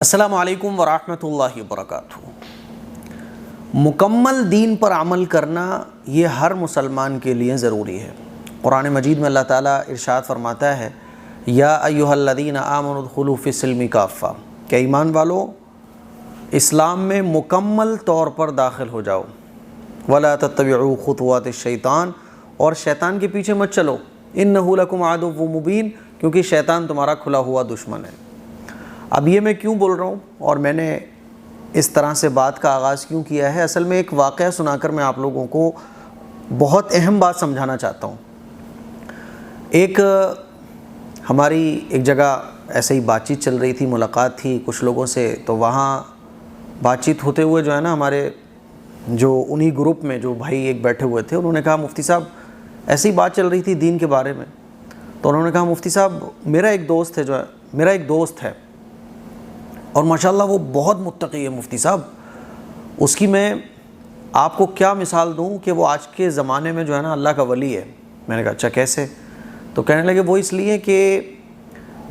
السلام علیکم ورحمۃ اللہ وبرکاتہ۔ مکمل دین پر عمل کرنا یہ ہر مسلمان کے لیے ضروری ہے۔ قرآن مجید میں اللہ تعالیٰ ارشاد فرماتا ہے یا ایھا الذین آمنوا ادخلوا فی السلم کافہ، کہ ایمان والو اسلام میں مکمل طور پر داخل ہو جاؤ۔ ولا تتبعوا خطوات الشیطان، اور شیطان کے پیچھے مت چلو۔ انہ لکم عدو مبین، کیونکہ شیطان تمہارا کھلا ہوا دشمن ہے۔ اب یہ میں کیوں بول رہا ہوں اور میں نے اس طرح سے بات کا آغاز کیوں کیا ہے، اصل میں ایک واقعہ سنا کر میں آپ لوگوں کو بہت اہم بات سمجھانا چاہتا ہوں۔ ہماری ایک جگہ ایسے ہی بات چیت چل رہی تھی، ملاقات تھی کچھ لوگوں سے، تو وہاں بات چیت ہوتے ہوئے جو ہے نا، ہمارے جو انہی گروپ میں جو بھائی ایک بیٹھے ہوئے تھے، انہوں نے کہا مفتی صاحب، ایسی بات چل رہی تھی دین کے بارے میں، تو انہوں نے کہا مفتی صاحب میرا ایک دوست ہے اور ماشاءاللہ وہ بہت متقی ہے مفتی صاحب، اس کی میں آپ کو کیا مثال دوں کہ وہ آج کے زمانے میں جو ہے نا اللہ کا ولی ہے۔ میں نے کہا اچھا کیسے؟ تو کہنے لگے وہ اس لیے کہ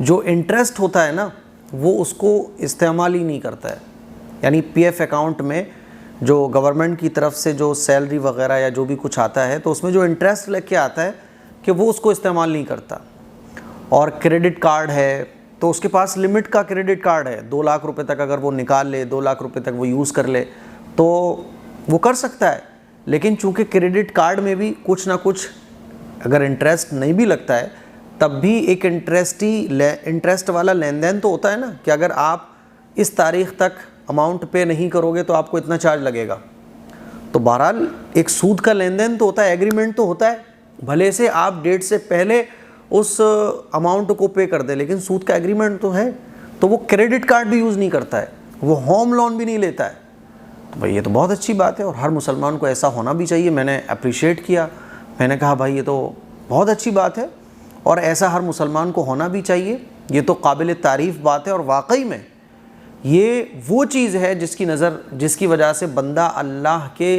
جو انٹرسٹ ہوتا ہے نا وہ اس کو استعمال ہی نہیں کرتا ہے، یعنی پی ایف اکاؤنٹ میں جو گورنمنٹ کی طرف سے جو سیلری وغیرہ یا جو بھی کچھ آتا ہے تو اس میں جو انٹرسٹ لگ کے آتا ہے کہ وہ اس کو استعمال نہیں کرتا۔ اور کریڈٹ کارڈ ہے تو اس کے پاس لمٹ کا کریڈٹ کارڈ ہے، 2 لاکھ روپے تک اگر وہ نکال لے، 2 لاکھ روپے تک وہ یوز کر لے تو وہ کر سکتا ہے، لیکن چونکہ کریڈٹ کارڈ میں بھی کچھ نہ کچھ اگر انٹرسٹ نہیں بھی لگتا ہے تب بھی ایک انٹرسٹ والا لین دین تو ہوتا ہے نا، کہ اگر آپ اس تاریخ تک اماؤنٹ پے نہیں کرو گے تو آپ کو اتنا چارج لگے گا۔ تو بہرحال ایک سود کا لین دین تو ہوتا ہے، ایگریمنٹ تو ہوتا ہے، بھلے سے آپ ڈیٹ سے پہلے اس اماؤنٹ کو پے کر دے، لیکن سود کا ایگریمنٹ تو ہے۔ تو وہ کریڈٹ کارڈ بھی یوز نہیں کرتا ہے، وہ ہوم لون بھی نہیں لیتا ہے۔ تو بھائی یہ تو بہت اچھی بات ہے اور ہر مسلمان کو ایسا ہونا بھی چاہیے۔ میں نے اپریشیٹ کیا، میں نے کہا بھائی یہ تو بہت اچھی بات ہے اور ایسا ہر مسلمان کو ہونا بھی چاہیے، یہ تو قابل تعریف بات ہے۔ اور واقعی میں یہ وہ چیز ہے جس کی وجہ سے بندہ اللہ کے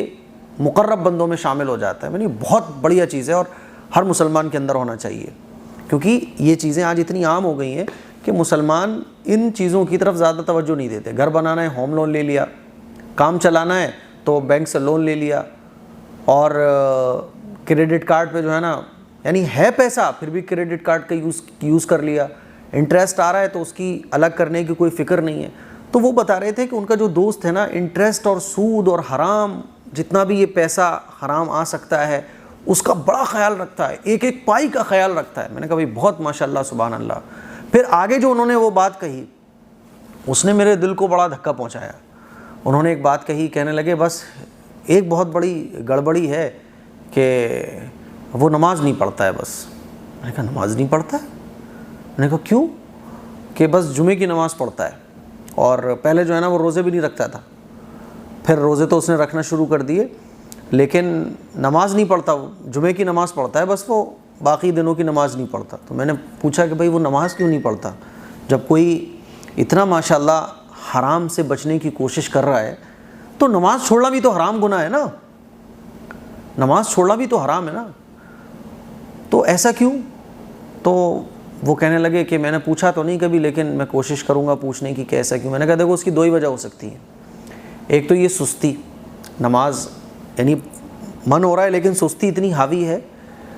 مقرب بندوں میں شامل ہو جاتا ہے۔ یعنی بہت بڑھیا چیز ہے اور ہر مسلمان کے اندر ہونا چاہیے، کیونکہ یہ چیزیں آج اتنی عام ہو گئی ہیں کہ مسلمان ان چیزوں کی طرف زیادہ توجہ نہیں دیتے۔ گھر بنانا ہے ہوم لون لے لیا، کام چلانا ہے تو بینک سے لون لے لیا، اور کریڈٹ کارڈ پہ جو ہے نا، یعنی ہے پیسہ پھر بھی کریڈٹ کارڈ کا یوز کر لیا، انٹرسٹ آ رہا ہے تو اس کی الگ کرنے کی کوئی فکر نہیں ہے۔ تو وہ بتا رہے تھے کہ ان کا جو دوست ہے نا، انٹرسٹ اور سود اور حرام، جتنا بھی یہ پیسہ حرام آ سکتا ہے اس کا بڑا خیال رکھتا ہے، ایک ایک پائی کا خیال رکھتا ہے۔ میں نے کہا بھائی بہت ماشاءاللہ سبحان اللہ۔ پھر آگے جو انہوں نے وہ بات کہی اس نے میرے دل کو بڑا دھکا پہنچایا۔ انہوں نے ایک بات کہی، کہنے لگے بس ایک بہت بڑی گڑبڑی ہے کہ وہ نماز نہیں پڑھتا ہے بس۔ میں نے کہا نماز نہیں پڑھتا ہے؟ میں نے کہا کیوں؟ کہ بس جمعے کی نماز پڑھتا ہے، اور پہلے جو ہے نا وہ روزے بھی نہیں رکھتا تھا، پھر روزے تو اس نے رکھنا شروع کر دیے، لیکن نماز نہیں پڑھتا، وہ جمعے کی نماز پڑھتا ہے بس، وہ باقی دنوں کی نماز نہیں پڑھتا۔ تو میں نے پوچھا کہ بھائی وہ نماز کیوں نہیں پڑھتا؟ جب کوئی اتنا ماشاءاللہ حرام سے بچنے کی کوشش کر رہا ہے تو نماز چھوڑنا بھی تو حرام گناہ ہے نا، نماز چھوڑنا بھی تو حرام ہے نا، تو ایسا کیوں؟ تو وہ کہنے لگے کہ میں نے پوچھا تو نہیں کبھی، لیکن میں کوشش کروں گا پوچھنے کی کہ ایسا کیوں۔ میں نے کہا دیکھو اس کی 2 ہی وجہ ہو سکتی ہیں۔ ایک تو یہ سستی، نماز یعنی من ہو رہا ہے لیکن سستی اتنی حاوی ہے،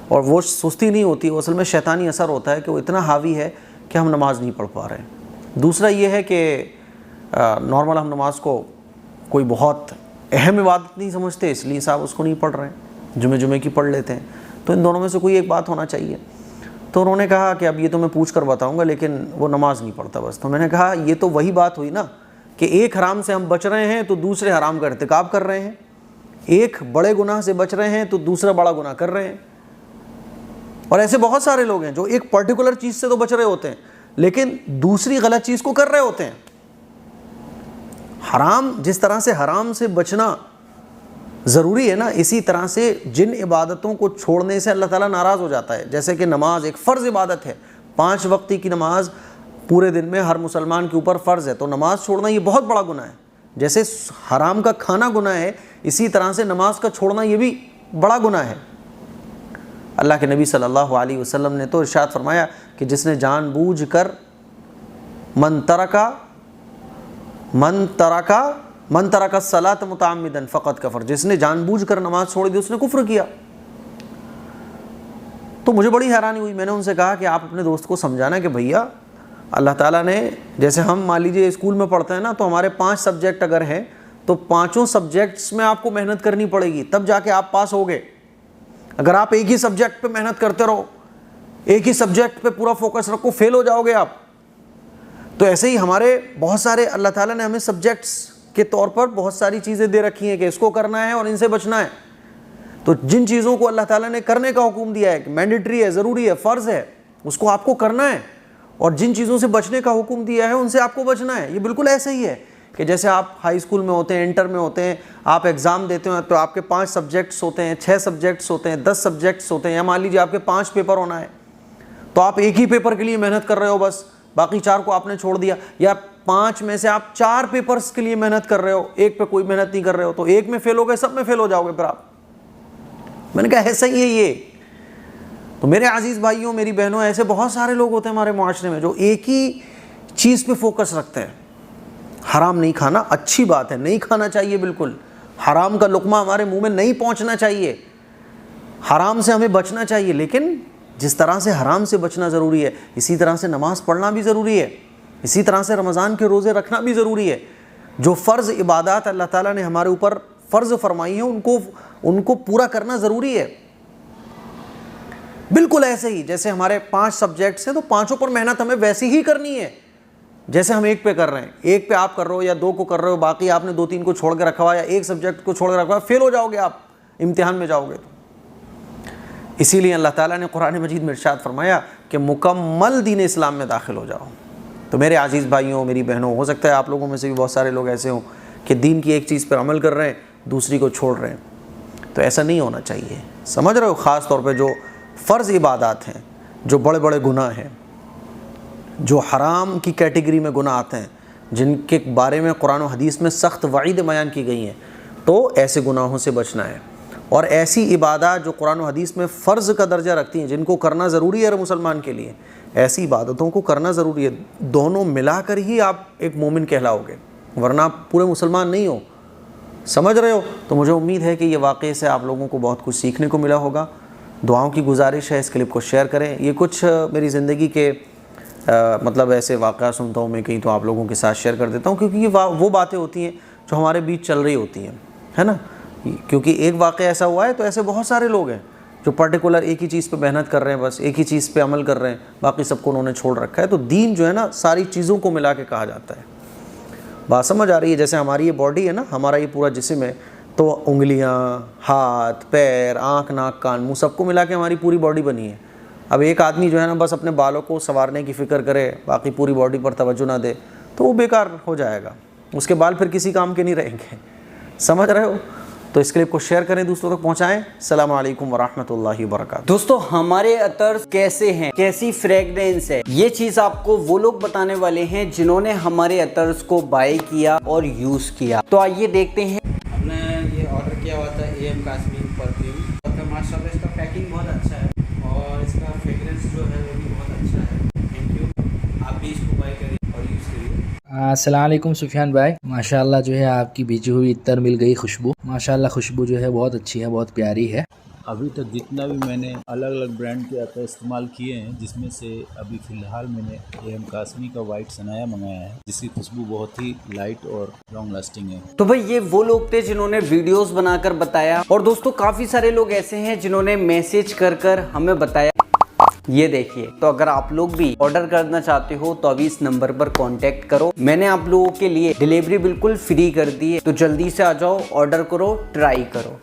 اور وہ سستی نہیں ہوتی، وہ اصل میں شیطانی اثر ہوتا ہے کہ وہ اتنا حاوی ہے کہ ہم نماز نہیں پڑھ پا رہے ہیں۔ دوسرا یہ ہے کہ نارمل ہم نماز کو کوئی بہت اہم عبادت نہیں سمجھتے، اس لیے صاحب اس کو نہیں پڑھ رہے ہیں، جمعے کی پڑھ لیتے ہیں۔ تو ان دونوں میں سے کوئی ایک بات ہونا چاہیے۔ تو انہوں نے کہا کہ اب یہ تو میں پوچھ کر بتاؤں گا، لیکن وہ نماز نہیں پڑھتا بس۔ تو میں نے کہا یہ تو وہی بات ہوئی نا کہ ایک حرام سے ہم بچ رہے ہیں تو دوسرے حرام کا ارتکاب کر رہے ہیں، ایک بڑے گناہ سے بچ رہے ہیں تو دوسرا بڑا گناہ کر رہے ہیں۔ اور ایسے بہت سارے لوگ ہیں جو ایک پرٹیکولر چیز سے تو بچ رہے ہوتے ہیں لیکن دوسری غلط چیز کو کر رہے ہوتے ہیں۔ حرام، جس طرح سے حرام سے بچنا ضروری ہے نا، اسی طرح سے جن عبادتوں کو چھوڑنے سے اللہ تعالیٰ ناراض ہو جاتا ہے، جیسے کہ نماز ایک فرض عبادت ہے، 5 وقتی کی نماز پورے دن میں ہر مسلمان کے اوپر فرض ہے، تو نماز چھوڑنا یہ بہت بڑا گناہ ہے۔ جیسے حرام کا کھانا گناہ ہے، اسی طرح سے نماز کا چھوڑنا یہ بھی بڑا گناہ ہے۔ اللہ کے نبی صلی اللہ علیہ وسلم نے تو ارشاد فرمایا کہ جس نے جان بوجھ کر من ترکا من ترک الصلاۃ متعمدا فقد کفر، جس نے جان بوجھ کر نماز چھوڑ دی اس نے کفر کیا۔ تو مجھے بڑی حیرانی ہوئی، میں نے ان سے کہا کہ آپ اپنے دوست کو سمجھانا کہ بھیا اللہ تعالیٰ نے، جیسے ہم مان لیجیے اسکول میں پڑھتے ہیں نا، تو ہمارے 5 سبجیکٹ اگر ہیں تو 5 سبجیکٹس میں آپ کو محنت کرنی پڑے گی، تب جا کے آپ پاس ہوگے۔ اگر آپ ایک ہی سبجیکٹ پہ محنت کرتے رہو، ایک ہی سبجیکٹ پہ پورا فوکس رکھو، فیل ہو جاؤ گے آپ۔ تو ایسے ہی ہمارے بہت سارے اللہ تعالیٰ نے ہمیں سبجیکٹس کے طور پر بہت ساری چیزیں دے رکھی ہیں کہ اس کو کرنا ہے اور ان سے بچنا ہے۔ تو جن چیزوں کو اللہ تعالیٰ نے کرنے کا حکم دیا ہے کہ مینڈیٹری ہے، ضروری ہے، فرض ہے، اس کو آپ کو کرنا ہے، اور جن چیزوں سے بچنے کا حکم دیا ہے ان سے آپ کو بچنا ہے۔ یہ بالکل ایسے ہی ہے کہ جیسے آپ ہائی اسکول میں ہوتے ہیں، انٹر میں ہوتے ہیں، آپ ایگزام دیتے ہیں تو آپ کے 5 سبجیکٹس ہوتے ہیں، 6 سبجیکٹس ہوتے ہیں، 10 سبجیکٹس ہوتے ہیں، یا مان لیجیے آپ کے 5 پیپر ہونا ہے، تو آپ ایک ہی پیپر کے لیے محنت کر رہے ہو، بس باقی 4 کو آپ نے چھوڑ دیا، یا 5 میں سے آپ 4 پیپرز کے لیے محنت کر رہے ہو، ایک پہ کوئی محنت نہیں کر رہے ہو، تو ایک میں فیل ہو گئے، سب میں فیل ہو جاؤ گے پھر آپ۔ میں نے کہا ایسا ہی ہے یہ۔ تو میرے عزیز بھائیوں، میری بہنوں، ایسے بہت سارے لوگ ہوتے ہیں ہمارے معاشرے میں جو ایک ہی چیز پہ فوکس رکھتے ہیں۔ حرام نہیں کھانا اچھی بات ہے، نہیں کھانا چاہیے، بالکل حرام کا لقمہ ہمارے منہ میں نہیں پہنچنا چاہیے، حرام سے ہمیں بچنا چاہیے، لیکن جس طرح سے حرام سے بچنا ضروری ہے، اسی طرح سے نماز پڑھنا بھی ضروری ہے، اسی طرح سے رمضان کے روزے رکھنا بھی ضروری ہے۔ جو فرض عبادات اللہ تعالیٰ نے ہمارے اوپر فرض فرمائی ہیں ان کو پورا کرنا ضروری ہے۔ بالکل ایسے ہی جیسے ہمارے 5 سبجیکٹس ہیں تو 5 پر محنت ہمیں ویسی ہی کرنی ہے جیسے ہم ایک پہ کر رہے ہیں۔ ایک پہ آپ کر رہے ہو یا 2 کو کر رہے ہو، باقی آپ نے 2-3 کو چھوڑ کے رکھا ہوا یا ایک سبجیکٹ کو چھوڑ کے رکھا ہوا، فیل ہو جاؤ گے آپ، امتحان میں جاؤ گے تو۔ اسی لیے اللہ تعالیٰ نے قرآن مجید میں ارشاد فرمایا کہ مکمل دین اسلام میں داخل ہو جاؤ۔ تو میرے عزیز بھائیوں، میری بہنوں، ہو سکتا ہے آپ لوگوں میں سے بھی بہت سارے لوگ ایسے ہوں کہ دین کی ایک چیز پر عمل کر رہے ہیں، دوسری کو چھوڑ رہے ہیں، تو ایسا نہیں ہونا چاہیے، سمجھ رہے ہو؟ خاص طور پہ جو فرض عبادات ہیں، جو بڑے بڑے گناہ ہیں، جو حرام کی کیٹیگری میں گناہ آتے ہیں، جن کے بارے میں قرآن و حدیث میں سخت وعید بیان کی گئی ہیں، تو ایسے گناہوں سے بچنا ہے۔ اور ایسی عبادات جو قرآن و حدیث میں فرض کا درجہ رکھتی ہیں، جن کو کرنا ضروری ہے ہر مسلمان کے لیے، ایسی عبادتوں کو کرنا ضروری ہے۔ دونوں ملا کر ہی آپ ایک مومن کہلاؤ گے، ورنہ آپ پورے مسلمان نہیں ہو، سمجھ رہے ہو؟ تو مجھے امید ہے کہ یہ واقعے سے آپ لوگوں کو بہت کچھ سیکھنے کو ملا ہوگا۔ دعاؤں کی گزارش ہے اس کلپ کو شیئر کریں۔ یہ کچھ میری زندگی کے مطلب ایسے واقعہ سنتا ہوں میں کہیں تو آپ لوگوں کے ساتھ شیئر کر دیتا ہوں، کیونکہ یہ وہ باتیں ہوتی ہیں جو ہمارے بیچ چل رہی ہوتی ہیں، ہے نا؟ کیونکہ ایک واقعہ ایسا ہوا ہے تو ایسے بہت سارے لوگ ہیں جو پرٹیکولر ایک ہی چیز پہ محنت کر رہے ہیں، بس ایک ہی چیز پہ عمل کر رہے ہیں، باقی سب کو انہوں نے چھوڑ رکھا ہے۔ تو دین جو ہے نا، ساری چیزوں کو ملا کے کہا جاتا ہے۔ بات سمجھ آ رہی ہے؟ جیسے ہماری یہ باڈی ہے نا، ہمارا یہ پورا جسم ہے، تو انگلیاں، ہاتھ، پیر، آنکھ، ناک، کان، منہ، سب کو ملا کے ہماری پوری باڈی بنی ہے۔ اب ایک آدمی جو ہے نا بس اپنے بالوں کو سنوارنے کی فکر کرے، باقی پوری باڈی پر توجہ نہ دے، تو وہ بیکار ہو جائے گا، اس کے بال پھر کسی کام کے نہیں رہیں گے، سمجھ رہے ہو؟ تو اس کلپ کو شیئر کریں، دوستوں تک پہنچائیں۔ السلام علیکم ورحمۃ اللہ وبرکاتہ۔ دوستو، ہمارے عطر کیسے ہیں، کیسی فریگرنس ہے، یہ چیز آپ کو وہ لوگ بتانے والے ہیں جنہوں نے ہمارے عطرز کو بائی کیا اور یوز کیا۔ تو آئیے دیکھتے ہیں۔ ہم نے یہ آرڈر کیا ہوا تھا AM کاسمین پرفیوم، اور ماشاء اللہ اس کا پیکنگ بہت اچھا ہے اور اس کا فریگرنس جو ہے وہ بھی بہت اچھا ہے۔ تھینک یو، آپ بھی اس کو بائی کریں اور یوز کریے۔ السلام علیکم سفیان بھائی، ماشاءاللہ جو ہے آپ کی بیچی ہوئی عطر مل گئی خوشبو، ماشاءاللہ خوشبو جو ہے بہت اچھی ہے، بہت پیاری ہے۔ ابھی تک جتنا بھی میں نے الگ الگ برانڈ کے عطر استعمال کیے ہیں، جس میں سے ابھی فی الحال میں نے AM کاسمی کا وائٹ سنایا منگایا ہے، جس کی خوشبو بہت ہی لائٹ اور لانگ لاسٹنگ ہے۔ تو بھائی یہ وہ لوگ تھے جنہوں نے ویڈیوز بنا کر بتایا، اور دوستو کافی سارے لوگ ایسے ہیں جنہوں نے میسج کر کر ہمیں بتایا۔ یہ دیکھیے، تو اگر آپ لوگ بھی آرڈر کرنا چاہتے ہو تو ابھی اس نمبر پر کانٹیکٹ کرو۔ میں نے آپ لوگوں کے لیے ڈیلیوری بالکل فری کر دی ہے، تو جلدی سے آ جاؤ، آرڈر کرو، ٹرائی کرو۔